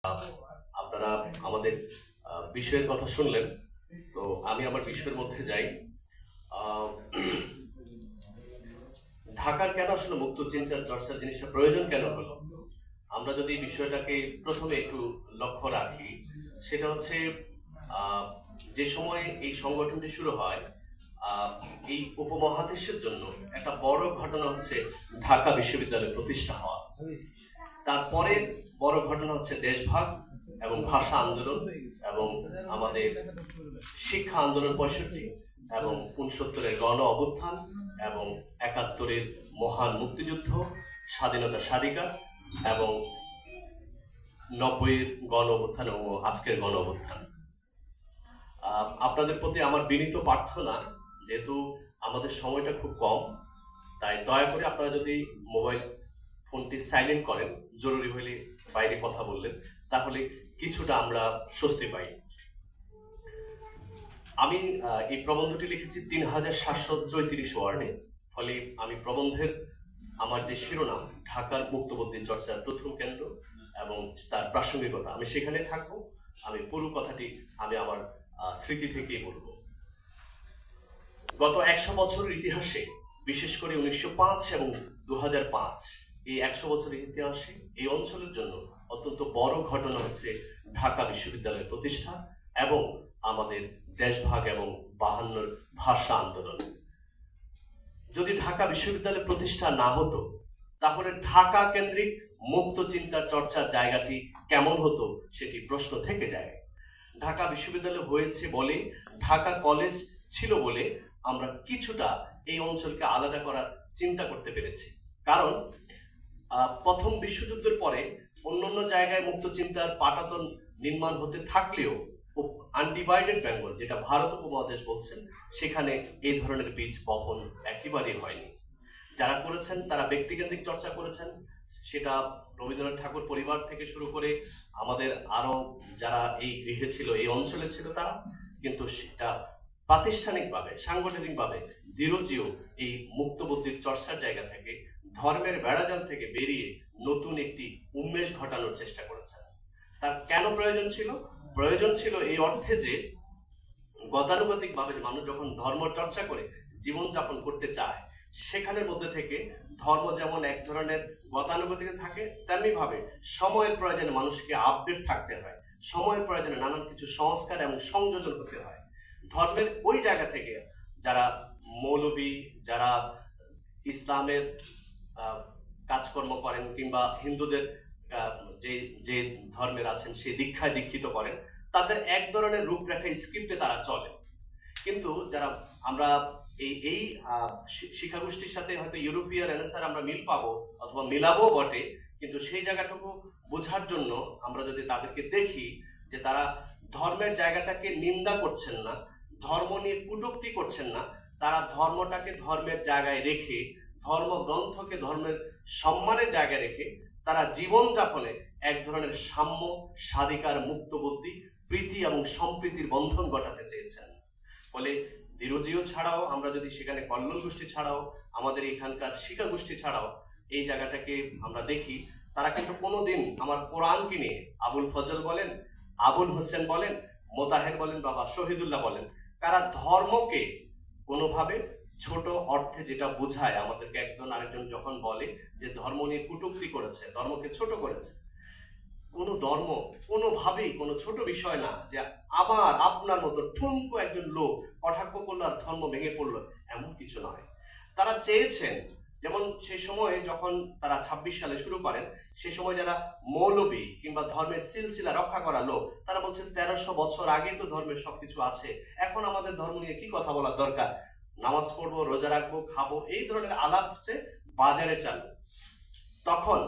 আপনারা আমাদের বিষয়ের কথা শুনলেন। তো আমি আমার বিষয়ের মধ্যে যাই। আহ, ঢাকার কেন আসলে মুক্ত চিন্তার চর্চা জিনিসটা প্রয়োজন কেন হলো? আমরা যদি এই বিষয়টাকে প্রথমে একটু লক্ষ্য রাখি, সেটা হচ্ছে আহ, যে সময় এই সংগঠনটি শুরু হয়, আহ, এই উপমহাদেশের জন্য একটা বড় ঘটনা হচ্ছে ঢাকা বিশ্ববিদ্যালয় প্রতিষ্ঠা হওয়া। তারপরে বড় ঘটনা হচ্ছে দেশভাগ এবং ভাষা আন্দোলন এবং আমাদের শিক্ষা আন্দোলন 65 এবং 69-এর গণ অভ্যুত্থান এবং 71-এর মহান মুক্তিযুদ্ধ, স্বাধীনতা স্বাধিকার এবং 90-এর গণ অভ্যুত্থান এবং আজকের গণ অভ্যুত্থান। আপনাদের প্রতি আমার বিনীত প্রার্থনা, যেহেতু আমাদের সময়টা খুব কম, তাই দয়া করে আপনারা যদি মোবাইল ফোনটি সাইলেন্ট করেন, জরুরি হলে বাইরে কথা বললেন, তাহলে কিছুটা আমরা স্বস্তি পাই। আমি এই প্রবন্ধটি লিখেছি 3734 ওয়ার্ডে। ফলে আমি প্রবন্ধের আমার যে শিরোনাম ঢাকার মুক্তবুদ্ধি চর্চার প্রথম কেন্দ্র এবং তার প্রাসঙ্গিকতা, আমি সেখানে থাকবো। আমি পুরো কথাটি আমি আমার স্মৃতি থেকেই বলবো। গত 100 বছরের ইতিহাসে, বিশেষ করে 1905 এবং 2005, এই 100 বছরের ইতিহাসে এই অঞ্চলের জন্য অত্যন্ত বড় ঘটনা হচ্ছে ঢাকা বিশ্ববিদ্যালয়ের প্রতিষ্ঠা এবং আমাদের দেশভাগ এবং 52-র ভাষা আন্দোলন। যদি ঢাকা বিশ্ববিদ্যালয় প্রতিষ্ঠা না হতো, তাহলে ঢাকা কেন্দ্রিক মুক্ত চিন্তার চর্চার জায়গাটি কেমন হতো সেটি প্রশ্ন থেকে যায়। ঢাকা বিশ্ববিদ্যালয় হয়েছে বলে, ঢাকা কলেজ ছিল বলে আমরা কিছুটা এই অঞ্চলকে আলাদা করার চিন্তা করতে পেরেছি। কারণ প্রথম বিশ্বযুদ্ধের পরে অন্যান্য জায়গায় মুক্ত চিন্তার পাটাতন নির্মাণ হতে থাকলেও আনডিভাইডেড বেঙ্গল, যেটা ভারত উপমহাদেশ বলছেন, সেখানে এই ধরনের বীজ বপন একেবারেই হয়নি। যারা করেছেন তারা ব্যক্তিকেন্দ্রিক চর্চা করেছেন, সেটা রবীন্দ্রনাথ ঠাকুর পরিবার থেকে শুরু করে আমাদের আরো যারা এই গৃহে ছিল, এই অঞ্চলে ছিল, তারা কিন্তু সেটা প্রাতিষ্ঠানিকভাবে, সাংগঠনিকভাবে দৃঢ়জীব এই মুক্তবুদ্ধির চর্চার জায়গা থেকে, ধর্মের বেড়াজাল থেকে বেরিয়ে নতুন একটি উন্মেষ ঘটানোর চেষ্টা করেছেন। তার কেন প্রয়োজন ছিল? প্রয়োজন ছিল এই অর্থে যে গতানুগতিক ভাবে মানুষ যখন ধর্ম চর্চা করে জীবনযাপন করতে চায়, সেখানের মধ্যে থেকে ধর্ম যেমন এক ধরনের গতানুগতিক থাকে, তেমনি ভাবে সময়ের প্রয়োজনে মানুষকে আপডেট থাকতে হয়, সময়ের প্রয়োজনে নানান কিছু সংস্কার এবং সংযোজন হতে হয়। ধর্মের ওই জায়গা থেকে যারা মৌলবী, যারা ইসলামের কাজকর্ম করেন কিংবা হিন্দুদের যে যে ধর্মের আছেন সেই দীক্ষায় দীক্ষিত করেন, তাদের এক ধরনের রূপরেখা স্ক্রিপ্টে তারা চলে। কিন্তু যারা আমরা এই এই শিক্ষাগোষ্ঠীর সাথে হয়তো ইউরোপীয় রেনেসাঁর আমরা মিল পাবো অথবা মিলাবো বটে, কিন্তু সেই জায়গাটুকু বোঝার জন্য আমরা যদি তাদেরকে দেখি যে তারা ধর্মের জায়গাটাকে নিন্দা করছেন না, ধর্ম নিয়ে কটূক্তি করছেন না, তারা ধর্মটাকে ধর্মের জায়গায় রেখে, ধর্মগ্রন্থকে ধর্মের সম্মানের জায়গায় রেখে তারা জীবনযাপনে এক ধরনের সাম্য, স্বাধিকার, মুক্তবুদ্ধি, প্রীতি এবং সম্প্রীতির বন্ধন ঘটাতে চেয়েছেন। ফলে দৃঢ়জীব ছাড়াও আমরা যদি সেখানে কল্লোল গোষ্ঠী ছাড়াও আমাদের এখানকার শিক্ষা গোষ্ঠী ছাড়াও এই জায়গাটাকে আমরা দেখি, তারা কিন্তু কোনোদিন আমার কোরআনকে নিয়ে আবুল ফজল বলেন, আবুল হোসেন বলেন, মোতাহের বলেন, বাবা শহীদুল্লাহ বলেন, তারা ধর্মকে কোনোভাবে ছোট অর্থে যেটা বোঝায়, আমাদেরকে একজন আরেকজন যখন বলে যে ধর্ম নিয়ে কটূক্তি করেছে, ধর্মকে ছোট করেছে, কোনো ধর্ম কোনোভাবেই কোনো ছোট বিষয় না যে আবার আপনার মতো ঠুনকো একজন লোক কটাক্ষ করলো আর ধর্ম ভেঙে পড়লো, এমন কিছু নয়। তারা চেয়েছেন, যেমন সেই সময় যখন তারা 26 সালে শুরু করেন, সে সময় যারা মৌলবী কিংবা ধর্মের সিলসিলা রক্ষা করা লোক, তারা বলছেন 1300 বছর আগে তো ধর্মের সবকিছু আছে, এখন আমাদের ধর্ম নিয়ে কি কথা বলার দরকার, নামাজ পড়বো, রোজা রাখবো, খাবো, এই ধরনের আলাপ হচ্ছে বাজারে চালু। তখন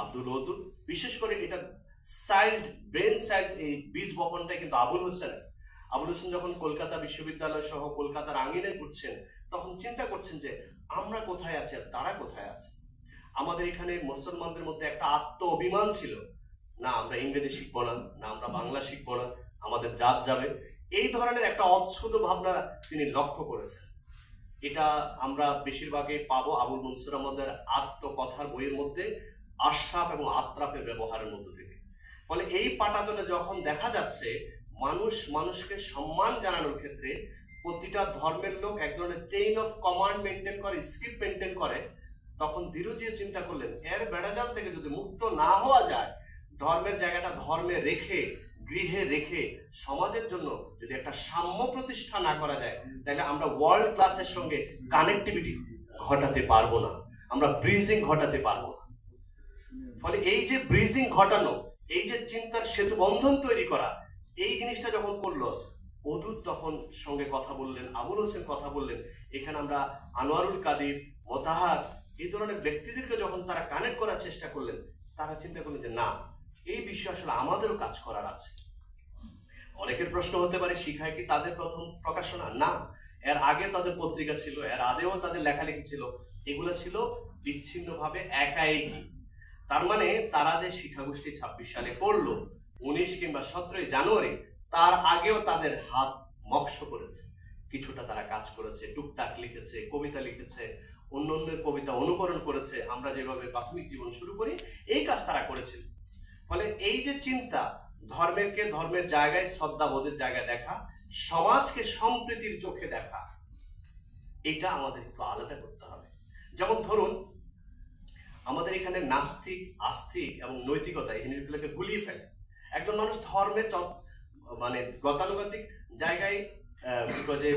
আব্দুল ওদুদ, বিশেষ করে এটা চাইল্ড ব্রেন চাইল্ড, এই বীজ বপনটাই কিন্তু আবুল হোসেন। আবুল হোসেন যখন কলকাতা বিশ্ববিদ্যালয় সহ কলকাতার আঙিনে ঘুরছেন, তখন চিন্তা করছেন যে আমরা কোথায় আছি আর তারা কোথায় আছে। আমাদের এখানে মুসলমানদের মধ্যে একটা আত্ম অভিমান ছিল, না আমরা ইংরেজি শিখবো না, না আমরা বাংলা শিখবো না, আমাদের জাত যাবে, এই ধরনের একটা অচ্ছুত ভাবনা তিনি লক্ষ্য করেছেন। এটা আমরা বেশিরভাগই পাবো আবুল মনসুর আহমদের আত্মকথার বইয়ের মধ্যে, আশরাফ এবং আত্রাফের ব্যবহারের মধ্য থেকে। ফলে এই পাটাতনে যখন দেখা যাচ্ছে মানুষ মানুষকে সম্মান জানানোর ক্ষেত্রে প্রতিটা ধর্মের লোক এক ধরনের চেইন অফ কমান্ড মেনটেন করে, স্ক্রিপ্ট মেনটেন করে, তখন ধীরজিয়ে চিন্তা করলেন এর বেড়াজাল থেকে যদি মুক্ত না হওয়া যায়, ধর্মের জায়গাটা ধর্মে রেখে, গৃহে রেখে সমাজের জন্য যদি একটা সাম্য প্রতিষ্ঠা না করা যায়, তাহলে আমরা ওয়ার্ল্ড ক্লাসের সঙ্গে কানেক্টিভিটি ঘটাতে পারবো না, আমরা ব্রিজিং ঘটাতে পারবো না। ফলে এই যে ব্রিজিং ঘটানো, এই যে চিন্তার সেতু বন্ধন তৈরি করা, এই জিনিসটা যখন করলো, অদূত তখন সঙ্গে কথা বললেন, আবুল হোসেন কথা বললেন, এখানে আমরা আনোয়ারুল কাদির, মোতাহার, এই ধরনের ব্যক্তিদেরকে যখন তারা কানেক্ট করার চেষ্টা করলেন, তারা চিন্তা করলেন যে না, এই বিষয়ে আসলে আমাদেরও কাজ করার আছে। অনেকের প্রশ্ন হতে পারে শিখায় কি তাদের প্রথম প্রকাশনা? না, এর আগে তাদের পত্রিকা ছিল, এর আগেও তাদের লেখালেখি ছিল, এগুলো ছিল বিচ্ছিন্নভাবে একাই। তার মানে তারা যে শিক্ষাগোষ্ঠী 26 সালে করলো, 19 কিংবা 17 জানুয়ারি, তার আগেও তাদের হাত মক্স করেছে, কিছুটা তারা কাজ করেছে, টুকটাক লিখেছে, কবিতা লিখেছে, অন্যের কবিতা অনুকরণ করেছে, আমরা যেভাবে প্রাথমিক জীবন শুরু করি এই কাজ তারা করেছিল। ফলে এই যে চিন্তা, ধর্মেরকে ধর্মের জায়গায়, শ্রদ্ধাবোধের জায়গায় দেখা, সমাজকে সম্প্রীতির চোখে দেখা, এটা আমাদের একটু আলাদা করতে হবে। যেমন ধরুন আমাদের এখানে নাস্তিক, আস্তিক এবং নৈতিকতা এই জিনিসগুলোকে গুলিয়ে ফেলে। একজন মানুষ ধর্মে মানে গতানুগতিক জায়গায় যে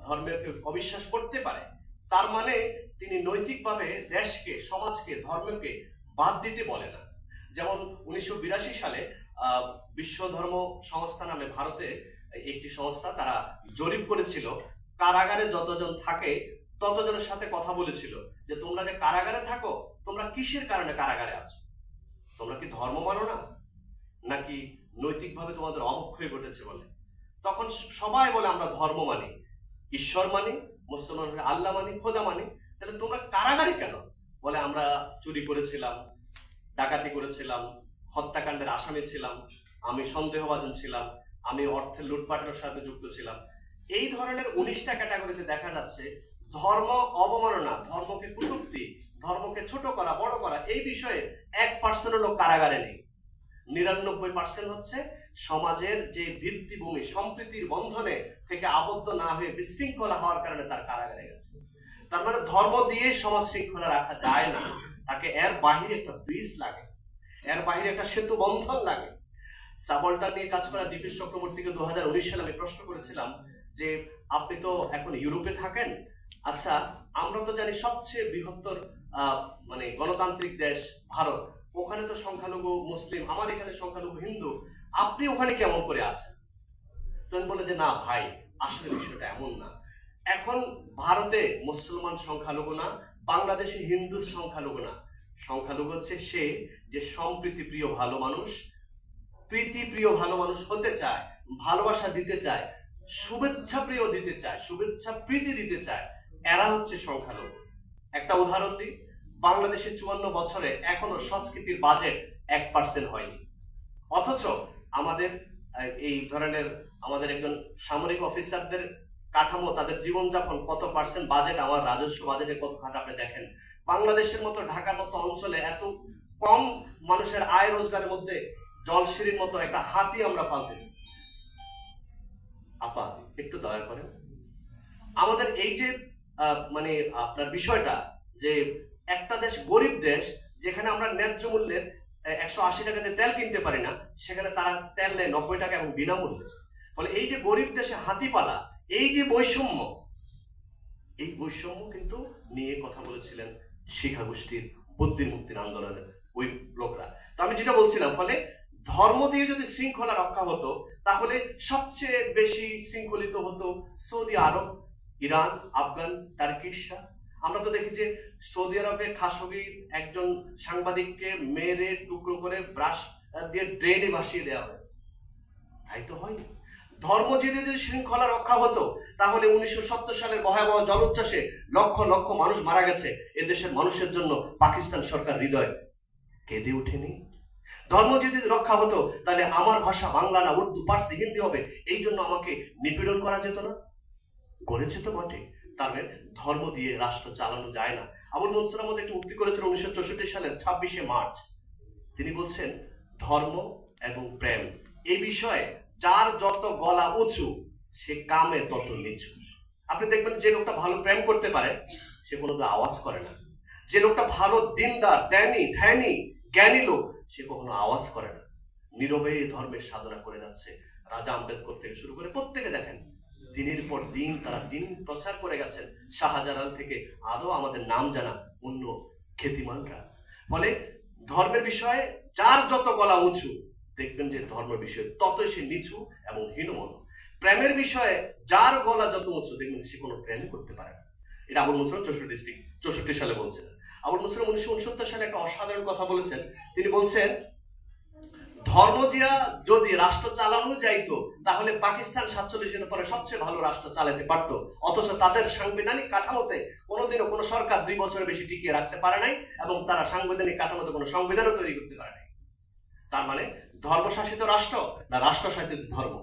ধর্মের অবিশ্বাস করতে পারে, তার মানে তিনি নৈতিকভাবে দেশকে, সমাজকে, ধর্মকে বাদ দিতে বলে না। যেমন 1982 সালে বিশ্ব ধর্ম সংস্থা নামে ভারতে একটি সংস্থা, তারা জরিপ করেছিল কারাগারে যতজন থাকে ততজনের সাথে কথা বলেছিল যে তোমরা যে কারাগারে থাকো, তোমরা কিসের কারণে কারাগারে আছো? তোমরা কি ধর্ম মানো না, নাকি নৈতিকভাবে তোমাদের অবক্ষয় ঘটেছে বলে? তখন সবাই বলে আমরা ধর্ম মানি, ঈশ্বর মানি, মুসলমান হলে আল্লাহ মানি, খোদা মানি। তাহলে তোমরা কারাগারে কেন? বলে আমরা চুরি করেছিলাম, ডাকাতি করেছিলাম, হত্যাকাণ্ডের আসামি ছিলাম, আমি সন্দেহভাজন ছিলাম, আমি অর্থের লুটপাটের সাথে যুক্ত ছিলাম। এই ধরনের 19টা ক্যাটাগরিতে দেখা যাচ্ছে ধর্ম অবমাননা, ধর্মকে কটূক্তি, ধর্মকে ছোট করা, বড় করা, এই বিষয়ে 1% লোক কারাগারে নেই। 99% হচ্ছে সমাজের যে ভিত্তিভূমি, সম্প্রীতির বন্ধনে থেকে আবদ্ধ না হয়ে বিশৃঙ্খলা হওয়ার কারণে তার কারাগারে গেছে। তার মানে ধর্ম দিয়ে সমাজ শৃঙ্খলা রাখা যায় না, তাকে এর বাহিরে একটা ব্রিজ লাগে, এর বাহিরে একটা সেতু বন্ধন লাগে। সাবলটান নিয়ে কাজ করা দীপেশ চক্রবর্তীকে 2019 সালে আমি প্রশ্ন করেছিলাম যে আপনি তো এখন ইউরোপে থাকেন, আচ্ছা আমরা তো জানি সবচেয়ে বৃহত্তর মানে গণতান্ত্রিক দেশ ভারত, ওখানে তো সংখ্যালঘু মুসলিম, আমার এখানে সংখ্যালঘু হিন্দু, আপনি ওখানে কেমন করে আছেন? তখন বলে যে না ভাই, আসলে বিষয়টা এমন না। এখন ভারতে মুসলমান সংখ্যালঘু না, বাংলাদেশে হিন্দু সংখ্যালঘু না, সংখ্যালঘু হচ্ছে সে যে সম্প্রীতি প্রিয় ভালো মানুষ, প্রীতি প্রিয় ভালো মানুষ হতে চায়, ভালোবাসা দিতে চায়, শুভেচ্ছা প্রিয় দিতে চায়, শুভেচ্ছা প্রীতি দিতে চায়, এরা হচ্ছে সংখ্যালঘু। একটা উদাহরণ দিই, বাংলাদেশে 54 বছরে এখনো সংস্কৃতির বাজেট 1% হয়নি, অথচ আমাদের এই ধরনের আমাদের একজন সামরিক অফিসারদের কাঠামো, তাদের জীবনযাপন, কত পার্সেন্ট বাজেট আমার রাজস্ব বাজেটে কত খাট আপনি দেখেন। বাংলাদেশের মতো, ঢাকার মতো অঞ্চলে এত কম মানুষের আয় রোজগারের মধ্যে জলসিঁড়ির মতো একটা হাতি আমরা পালতেছি। আপা একটু দয়া করেন, আমাদের এই যে মানে আপনার বিষয়টা যে একটা দেশ, গরিব দেশ, যেখানে আমরা ন্যায্য মূল্যের 180 টাকাতে তেল কিনতে পারি না, সেখানে তারা তেল নেয় 90 টাকা এবং বিনামূল্যে। ফলে এই যে গরিব দেশে হাতিপালা, এই যে বৈষম্য, এই বৈষম্য কিন্তু নিয়ে কথা বলেছিলেন শিক্ষাগোষ্ঠীর বুদ্ধির মুক্তির আন্দোলনের ওই লোকরা। তো আমি যেটা বলছিলাম, ফলে ধর্ম দিয়ে যদি শৃঙ্খলা রক্ষা হতো, তাহলে সবচেয়ে বেশি শৃঙ্খলিত হতো সৌদি আরব, ইরান, আফগান, টার্কিশরা। আমরা তো দেখি যে সৌদি আরবে খাশোগির একজন সাংবাদিককে মেরে টুকরো করে ব্রাশ দিয়ে ড্রেনে ভাসিয়ে দেওয়া হয়েছে, তাই তো হয়নি। ধর্ম যদি শৃঙ্খলা রক্ষা হতো, তাহলে 1970 সালের ভয়াবহ জলোচ্ছ্বাসে লক্ষ লক্ষ মানুষ মারা গেছে, এদেশের মানুষের জন্য পাকিস্তান সরকার হৃদয় কেঁদে ওঠেনি। ধর্ম যদি রক্ষা হতো, তাহলে আমার ভাষা বাংলা না, উর্দু, পার্সি, হিন্দি হবে, এই জন্য আমাকে নিপীড়ন করা যেত না। করেছে তো বটে। তার মানে ধর্ম দিয়ে রাষ্ট্র চালানো যায় না। আবুল মনসুর আহমদ একটি উক্তি করেছেন 1964 সালের 26শে মার্চ। তিনি বলছেন ধর্ম এবং প্রেম, এই বিষয়ে যার যত গলা উঁচু সে কামে তত নিচু। আপনি দেখবেন যে লোকটা ভালো প্রেম করতে পারে সে কোনোদিন আওয়াজ করে না। যে লোকটা ভালো দিনদার, ধ্যানী জ্ঞানী লোক সে কখনো আওয়াজ করে না, নীরবে ধর্মের সাধনা করে যাচ্ছে। রাজা আম্বেদকর থেকে শুরু করে প্রত্যেকে দেখেন দিনের পর দিন তারা দিন প্রচার করে গেছেন। শাহজালাল থেকে আদৌ আমাদের নাম জানা অন্য খ্যাতিমানরা। ফলে ধর্মের বিষয়ে যার যত গলা উঁচু দেখবেন যে ধর্ম বিষয়ে ততই সে নিচু এবং হীনমন। প্রেমের বিষয়ে যার গলা যত উঁচু দেখবেন সে কোনো প্রেম করতে পারে না। এটা আবুল মুসলিম 64 সালে বলছেন। আবুল মুসলিম 1969 সালে একটা অসাধারণ কথা বলেছেন। তিনি বলছেন, ধর্ম দিয়া যদি রাষ্ট্র চালানো যাইতো তাহলে পাকিস্তান 47-এর পরে সবচেয়ে ভালো রাষ্ট্র চালাতে পারতো, অথচ তাদের সাংবিধানিক কাঠামোতে কোনোদিনও কোনো সরকার 2 বছরের বেশি টিকিয়ে রাখতে পারে নাই এবং তারা সাংবিধানিক কাঠামোতে কোনো সংবিধানও তৈরি করতে পারে নাই। তার মানে ধর্মশাসিত রাষ্ট্র না রাষ্ট্রশাসিত ধর্ম?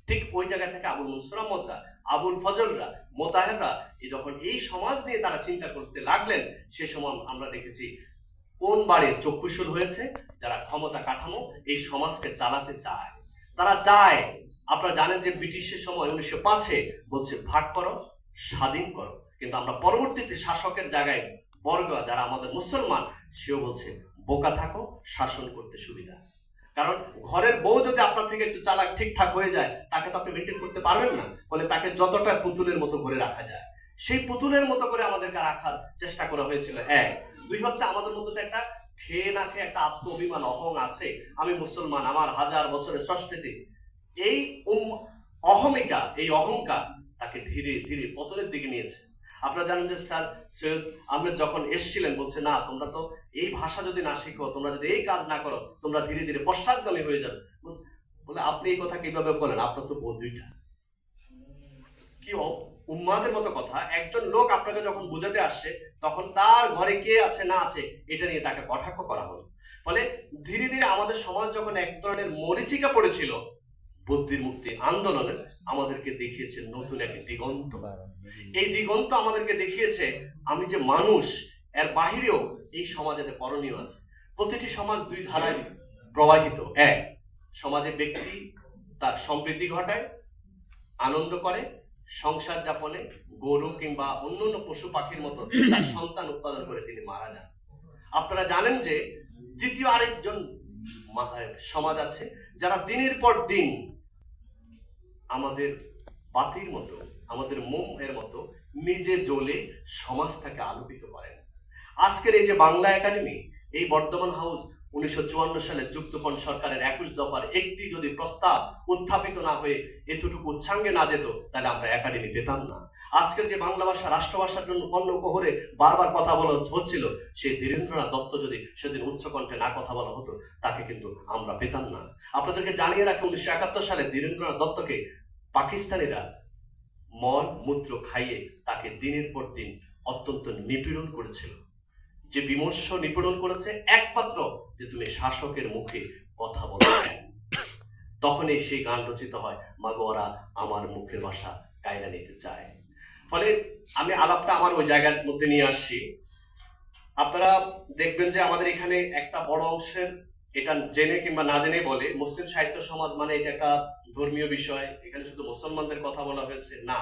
ঠিক ওই জায়গা থেকে আবুল মনসুর আহমদরা, আবুল ফজলরা, মোতাহেররা যখন এই সমাজ নিয়ে তারা চিন্তা করতে লাগলেন, সে সময় আমরা দেখেছি কোন বাড়ির চক্ষুশূল হয়েছে যারা ক্ষমতা কাঠামো এই সমাজকে চালাতে চায়। তারা চায়, আপনারা জানেন যে ব্রিটিশের সময় 1905-এ বলছে ভাগ করো, স্বাধীন করো, কিন্তু আমরা পরবর্তীতে শাসকের জায়গায় বর্গা যারা আমাদের মুসলমান সেও বলছে বোকা থাকো, শাসন করতে সুবিধা। কারণ ঘরের বউ যদি আপনার থেকে একটু চালাক ঠিকঠাক হয়ে যায় তাকে তো আপনি মেনটেন করতে পারবেন না, ফলে তাকে যতটা পুতুলের মতো করে রাখা যায় সেই পুতুলের মতো করে আমাদেরকে রাখার চেষ্টা করা হয়েছিল। 1, 2 হচ্ছে আমাদের মধ্যে একটা খেয়ে না খেয়ে একটা আত্ম অভিমান অহং আছে। আমি মুসলমান, আমার 1000 বছরের সংস্কৃতি। এই অহমিকা, এই অহংকার তাকে ধীরে ধীরে পতনের দিকে নিয়েছে। আপনারা জানেন যে স্যার সৈয়দ আহমেদ যখন এসেছিলেন বলছে, না তোমরা তো এই ভাষা যদি না শিখো, তোমরা যদি এই কাজ না করো, তোমরা ধীরে ধীরে পশ্চাৎগামী হয়ে যাবে। বলে আপনি এই কথা কিভাবে বলেন? আপনার তো বউ 2টা। কি উম্মাদের মতো কথা। একজন লোক আপনাকে যখন বুঝাতে আসছে তখন তার ঘরে কে আছে না আছে এটা নিয়ে তাকে কটাক্ষ করা হলো। ফলে ধীরে ধীরে আমাদের সমাজ যখন এক ধরনের মরিচিকা পড়েছিল, বুদ্ধির মুক্তি আন্দোলনের আমাদেরকে দেখিয়েছে নতুন এক দিগন্ত। এই দিগন্ত আমাদেরকে দেখিয়েছে আমি যে মানুষ, এর বাহিরেও এই সমাজে করণীয় আছে। প্রতিটি সমাজ 2 ধারায় প্রবাহিত। 1, সমাজে ব্যক্তি তার সমৃদ্ধি ঘটায়, আনন্দ করে, সংসার যাপনে গরু কিংবা অন্যান্য পশু পাখির মতো তার সন্তান উৎপাদন করে তিনি মারা যান। আপনারা জানেন যে দ্বিতীয় আরেকজন সমাজ আছে যারা দিনের পর দিন আমাদের বাতির মতো, আমাদের মোম এর মতো নিজে জ্বলে সমাজটাকে আলোকিত করেন। আজকের এই যে বাংলা একাডেমি, এই বর্ধমান হাউস 1954 সালে যুক্তফ্রন্ট সরকারের 21 দফার একটি যদি প্রস্তাব উত্থাপিত না হয়ে এতটুকু উচ্চাঙ্গে না যেত তাহলে আমরা একাডেমি পেতাম না। আজকের যে বাংলা ভাষা রাষ্ট্রভাষার জন্য কর্ণকোহরে বারবার কথা বলা হচ্ছিল, সেই ধীরেন্দ্রনাথ দত্ত যদি সেদিন উচ্চকণ্ঠে না কথা বলা হতো তাকে কিন্তু আমরা পেতাম না। আপনাদেরকে জানিয়ে রাখি 1971 সালে ধীরেন্দ্রনাথ দত্তকে পাকিস্তানিরা মল মূত্র খাইয়ে তাকে দিনের পর দিন অত্যন্ত নিপীড়ন করেছিল। যে বিমর্ষ নিপীড়ন করেছে একমাত্র যে তুমি শাসকের মুখে কথা বলো। তখনই সেই গান রচিত হয়, মাগো ওরা আমার মুখের ভাষা কায়রা নিতে চায়। ফলে আমি আলাপটা আমার ওই জায়গার মধ্যে নিয়ে আসছি। আপনারা দেখবেন যে আমাদের এখানে একটা বড় অংশের এটা জেনে কিংবা না জেনে বলে মুসলিম সাহিত্য সমাজ মানে এটা একটা ধর্মীয় বিষয়, এখানে শুধু মুসলমানদের কথা বলা হয়েছে না।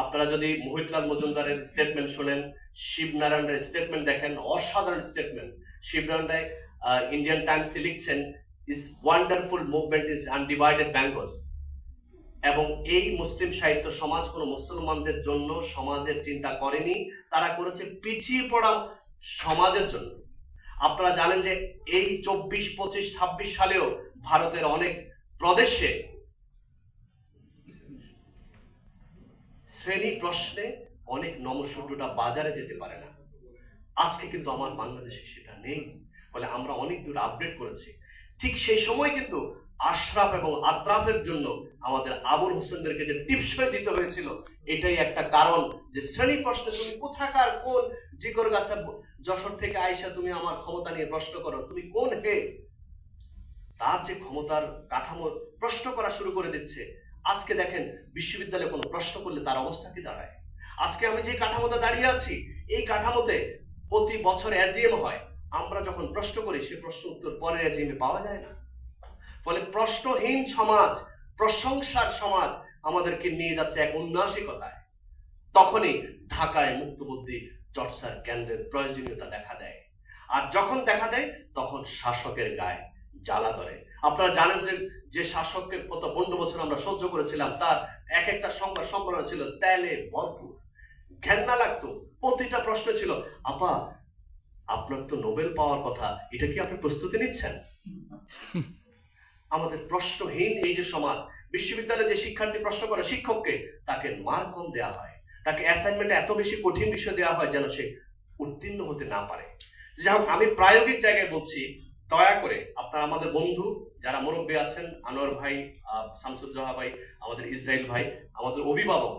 আপনারা যদি মোহিতলাল মজুমদারের স্টেটমেন্ট শোনেন, শিবনারায়ণের স্টেটমেন্ট দেখেন, অসাধারণ স্টেটমেন্ট। শিবনারায়ণ রায় ইন্ডিয়ান টাইমসে লিখছেন, this wonderful movement is undivided Bengal. এবং এই মুসলিম সাহিত্য সমাজ কোনো মুসলমানদের জন্য সমাজের চিন্তা করেনি, তারা করেছে পিছিয়ে পড়া সমাজের জন্য। আপনারা জানেন যে এই 24, 25, 26 সালেও ভারতের অনেক প্রদেশে শ্রেণী প্রশ্নে অনেক নমসূর্যটা বাজারে যেতে পারে না। আজকে কিন্তু আমার বাংলাদেশে সেটা নেই, ফলে আমরা অনেক দূর আপডেট করেছি। ঠিক সেই সময় কিন্তু আশরাফ এবং আত্রাফের জন্য আমাদের আবুল হোসেনদেরকে যে টিপসই দিতে হয়েছিল, এটাই একটা কারণ যে শ্রেণী প্রশ্নে তুমি কোথাকার কোন জিকর গাছা যশোর থেকে আইসা তুমি আমার ক্ষমতা নিয়ে প্রশ্ন করো, তুমি কোন হে? তার যে ক্ষমতার কাঠামো প্রশ্ন করা শুরু করে দিচ্ছে। আজকে দেখেন বিশ্ববিদ্যালয়ে কোনো প্রশ্ন করলে তার অবস্থা কি দাঁড়ায়। আজকে আমি যে কাঠামোতে দাঁড়িয়ে আছি, এই কাঠামোতে প্রতি বছর এজিএম হয়, আমরা যখন প্রশ্ন করি সে প্রশ্ন উত্তর পরের এজিএমে পাওয়া যায় না। ফলে প্রশ্নহীন সমাজ, প্রশংসার সমাজ আমাদেরকে নিয়ে যাচ্ছে এক উন্নাসিকতায়। তখনই ঢাকায় মুক্তবুদ্ধি চর্চার কেন্দ্রের প্রয়োজনীয়তা দেখা দেয়। আর যখন দেখা দেয় তখন শাসকের গায়ে জ্বালা ধরে। আপনারা জানেন যে শাসককে কত 15 বছর আমরা সহ্য করেছিলাম, তার এক একটা সংবাদ সম্মেলন ছিল তেলে ভরপুর, ঘেন্না লাগতো। প্রতিটা প্রশ্ন ছিল, আপা আপনার তো নোবেল পাওয়ার কথা, এটা কি আপনি প্রস্তুতি নিচ্ছেন? আমাদের প্রশ্নহীন এই যে সমাজ, বিশ্ববিদ্যালয়ে যে শিক্ষার্থী প্রশ্ন করে শিক্ষককে, তাকে মার্ক কম দেওয়া হয়, তাকে অ্যাসাইনমেন্টে এত বেশি কঠিন বিষয় দেওয়া হয় যেন সে উত্তীর্ণ হতে না পারে। যাই হোক, আমি প্রায়োগিক জায়গায় বলছি, দয়া করে আপনারা আমাদের বন্ধু যারা মুরব্বী আছেন, আনোয়ার ভাই, শামসুজ্জোহা ভাই, আমাদের ইসরাইল ভাই, আমাদের অভিভাবক,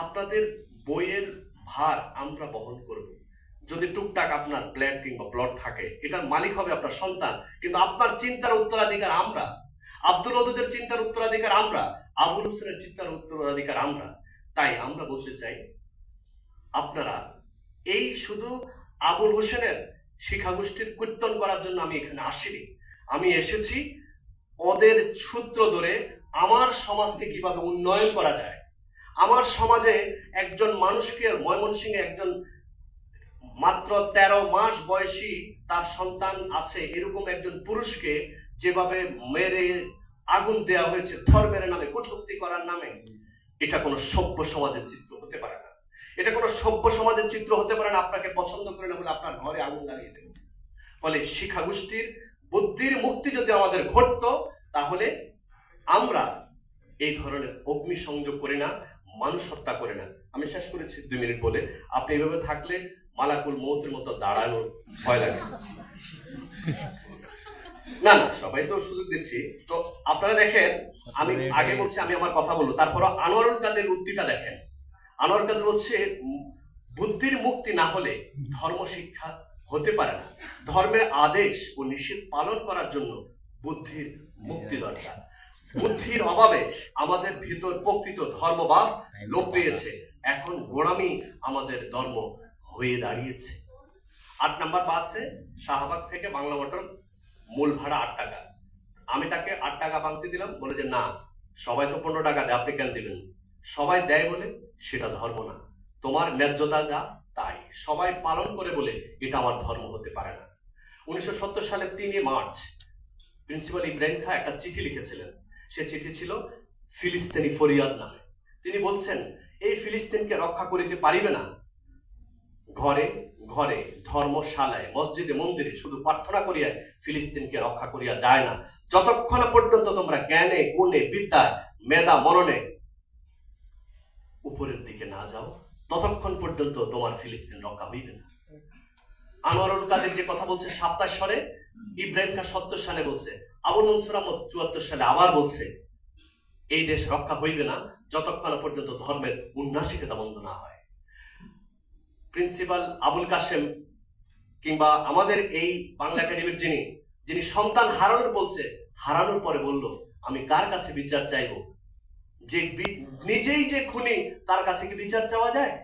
আপনাদের বইয়ের ভার আমরা বহন করব। যদি টুকটাক আপনার প্ল্যান কিংবা প্লট থাকে, এটার মালিক হবে আপনার সন্তান, কিন্তু আপনার চিন্তার উত্তরাধিকার আমরা, আব্দুল ওদুদের চিন্তার উত্তরাধিকার আমরা, আবুল হোসেনের চিন্তার উত্তরাধিকার আমরা। তাই আমরা বলতে চাই, আপনারা এই শুধু আবুল হোসেনের শিক্ষাগোষ্ঠীর কীর্তন করার জন্য আমি এখানে আসিনি। আমি এসেছি ওদের সূত্র ধরে আমার সমাজকে কিভাবে উন্নয়ন করা যায়, আমার সমাজে একজন মানুষকে, ময়মনসিংহে একজন মাত্র 13 মাস বয়সী তার সন্তান আছে, এরকম একজন পুরুষকে যেভাবে মেরে আগুন দেওয়া হয়েছে ধর্মের নামে, কটূক্তি করার নামে, এটা কোনো সভ্য সমাজের চিত্র হতে পারে না। এটা কোনো সভ্য সমাজের চিত্র হতে পারে না। আপনাকে পছন্দ করে না বলে আপনার ঘরে আগুন লাগিয়ে দেব। ফলে শিক্ষাগোষ্ঠীর বুদ্ধির মুক্তি যদি আমাদের ঘটতো, তাহলে আমরা এই ধরনের অগ্নি সংযোগ করি না, মানুষ হত্যা করে না। আমি শেষ করেছি 2 মিনিট বলে। আপনি এভাবে থাকলে মালাকুল মৌতের মতো দাঁড়ানোর ভয় লাগে। না না, সবাই তো সুযোগ দিচ্ছি। তো আপনারা দেখেন, আমি আগে বলছি, আমি আমার কথা বলবো, তারপর আনোয়ারুল কাদের উক্তিটা দেখেন। আনোয়ারুল কাদের বলছে, বুদ্ধির মুক্তি না হলে ধর্ম শিক্ষা হতে পারে না। ধর্মের আদেশ ও নিষেধ পালন করার জন্য বুদ্ধির মুক্তি দরকার। বুদ্ধির অভাবে আমাদের ভিতর প্রকৃত ধর্মভাব লোপ পেয়েছে। এখন গোড়ামি আমাদের ধর্ম হয়ে দাঁড়িয়েছে। 8 নম্বর বাসে শাহবাগ থেকে বাংলা মোটর মূল ভাড়া 8 টাকা। আমি তাকে 8 টাকা ভাঙতে দিলাম, বলে যে না, সবাই তো 15 টাকা দেয়, আপনি কেন দিবেন? সবাই দেয় বলে সেটা ধর্ম না। তোমার ন্যায্যতা যা তাই সবাই পালন করে বলে এটা আমার ধর্ম হতে পারে না। 1970 সালের 3 মার্চ প্রিন্সিপাল ইব্রাহিম খাঁ একটা চিঠি লিখেছিলেন। সে চিঠি ছিল ফিলিস্তিনি ফরিয়াদ নামে। তিনি বলছেন, এই ফিলিস্তিনকে রক্ষা করিতে পারিবে না। ঘরে ঘরে, ধর্মশালায়, মসজিদে মন্দিরে শুধু প্রার্থনা করিয়া ফিলিস্তিনকে রক্ষা করিয়া যায় না। যতক্ষণ পর্যন্ত তোমরা জ্ঞানে, গুণে, বিদ্যায়, মেধা, মননে উপরের দিকে না যাও, ততক্ষণ পর্যন্ত তোমার ফিলিস্তিন রক্ষা হইবে না। আনোয়ারুল কাদের যে কথা বলছে 27 সালে, ইব্রাহিম খাঁ 70 সালে বলছে, আবুল মনসুর আহমদ 74 সালে আবার বলছে, এই দেশ রক্ষা হইবে না যতক্ষণ পর্যন্ত ধর্মের উন্নাসিকতা বন্ধ না হয়। প্রিন্সিপাল আবুল কাশেম কিংবা আমাদের এই বাংলা একাডেমির যিনি সন্তান হারানোর বলছে, হারানোর পরে বলল, আমি কার কাছে বিচার চাইব? যে নিজেই যে খুনি, তার কাছে কি বিচার চাওয়া যায়?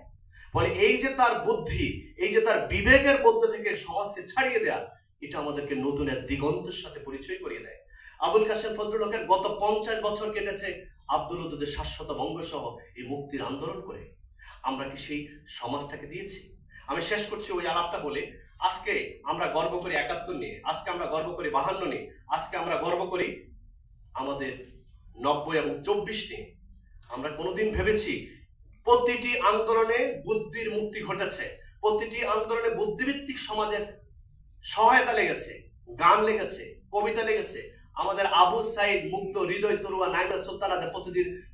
বলে এই যে তার বুদ্ধি, এই যে তার বিবেকের মধ্যে থেকে সমাজকে ছাড়িয়ে দেয়া, এটা আমাদেরকে নতুন এক দিগন্তের সাথে পরিচয় করিয়ে দেয়। আবুল কাশেম ফজলুল হকের গত 50 বছর কেটেছে আব্দুল ওদুদের শাশ্বত বঙ্গ সহ এই মুক্তির আন্দোলন করে। আমরা কি সেই সমাজটাকে দিয়েছি? আমি শেষ করছি ওই আলাপটা বলে, আজকে আমরা গর্ব করি 71 নিয়ে, আজকে আমরা গর্ব করি 52 নিয়ে, আজকে আমরা গর্ব করি আমাদের 90 এবং 24 নিয়ে। আমরা কোনোদিন ভেবেছি প্রতিটি আন্দোলনে বুদ্ধির মুক্তি ঘটেছে, প্রতিটি আন্দোলনে বুদ্ধিভিত্তিক সমাজের সহায়তা লেগেছে, গান লেগেছে, কবিতা লেগেছে। আমাদের আবু সাইদ, মুক্ত, হৃদয় তরুয়া, নাইমা সুলতানাদের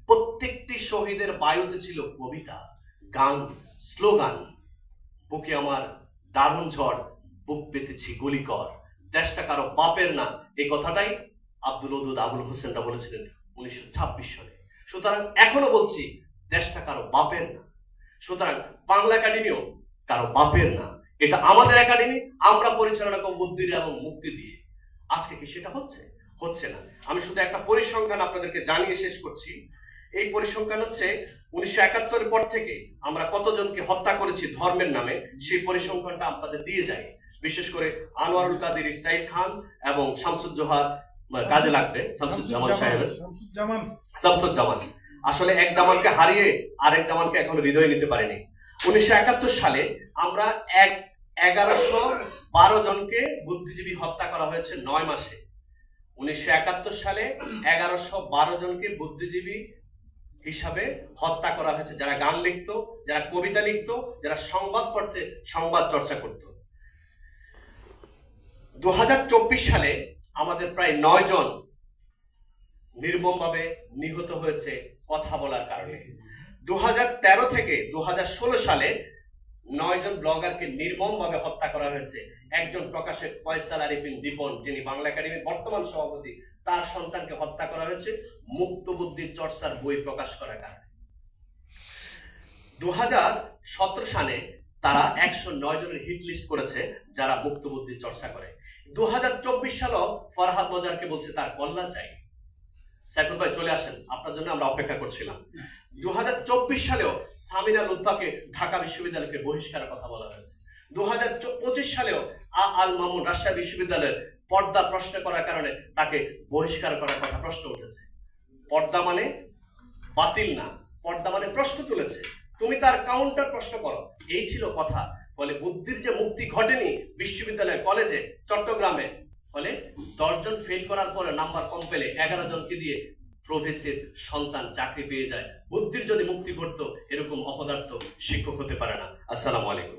প্রত্যেকটি শহীদের বায়ুতে ছিল কবিতা, গান, স্লোগান। বুকে আমার দারুণ ঝড়, বুক পেতেছি গুলিকর, দেশটা কারো বাপের না, এই কথাটাই আব্দুল ওদুদ আবুল হোসেনটা বলেছিলেন 1926 সালে। সুতরাং এখনো বলছি, দেশটা কারো বাপের না। সুতরাং বাংলা একাডেমিও কারো বাপের না, এটা আমাদের একাডেমি, আমরা পরিচালনা করব বুদ্ধির এবং মুক্তি দিয়ে। আজকে কি সেটা হচ্ছে? হচ্ছে না। আমি শুধু একটা পরিসংখ্যান আপনাদেরকে জানিয়ে শেষ করছি। এই পরিসংখ্যান হচ্ছে 1971 পর থেকে আমরা কতজনকে হত্যা করেছি ধর্মের নামে, সেই পরিসংখ্যানটা আপনাদের দিয়ে যায়। বিশেষ করে আনোয়ারুল কাদের, ইসরাইল খান এবং শামসুজ্জোহা কাজে লাগবে শামসুজ্জামান সাহেবের। শামসুজ্জামান শামসুজ্জামান আসলে এক জামানকে হারিয়ে আরেক জামানকে এখন হৃদয়ে নিতে পারেনি। 1971 সালে আমরা 1112 জনকে বুদ্ধিজীবী হত্যা করা হয়েছে 9 মাসে। 1971 সালে 1112 জনকে বুদ্ধিজীবী হিসাবে হত্যা করা হয়েছে, যারা গান লিখতো, যারা কবিতা লিখতো, যারা সংবাদপত্রে সংবাদ চর্চা করত। 2024 সালে আমাদের প্রায় 9 জন নির্মমভাবে নিহত হয়েছে কথা বলার কারণে। 2013 থেকে 2016 সালে 9 জন ব্লগারকে নির্মমভাবে হত্যা করা হয়েছে। একজন প্রকাশক ফয়সাল আরিফিন দীপন, যিনি বাংলা একাডেমির বর্তমান সভাপতি, তার সন্তানকে হত্যা করা হয়েছে মুক্তবুদ্ধি চর্চার বই প্রকাশ করার কারণে। 2017 সালে তারা 109 জনের হিট লিস্ট করেছে যারা মুক্তবুদ্ধি চর্চা করে। 2024 সালেও ফরহাদ মজারকে বলছে তার কল্যাণ চাই। সাইফুল ভাই চলে আসেন, আপনার জন্য আমরা অপেক্ষা করছিলাম। 2024 সালেও সামিনা লুৎফাকে ঢাকা বিশ্ববিদ্যালয়কে বহিষ্কারের কথা বলা হয়েছে। 2025 সালেও আল মামুন রাজশাহী বিশ্ববিদ্যালয়ের পর্দা প্রশ্ন করার কারণে তাকে বহিষ্কার করার কথা প্রশ্ন উঠেছে। পর্দা মানে বাতিল না, পর্দা মানে প্রশ্ন তুলেছে, তুমি তার কাউন্টার প্রশ্ন করো, এই ছিল কথা। ফলে বুদ্ধির যে মুক্তি ঘটেনি বিশ্ববিদ্যালয় কলেজে চট্টগ্রামে, ফলে 10 জন ফেল করার পরে নাম্বার কম পেলে 11 জনকে দিয়ে প্রফেসর সন্তান চাকরি পেয়ে যায়। বুদ্ধির যদি মুক্তি ঘটতো এরকম অপদার্থ শিক্ষক হতে পারে না। আসসালামু আলাইকুম।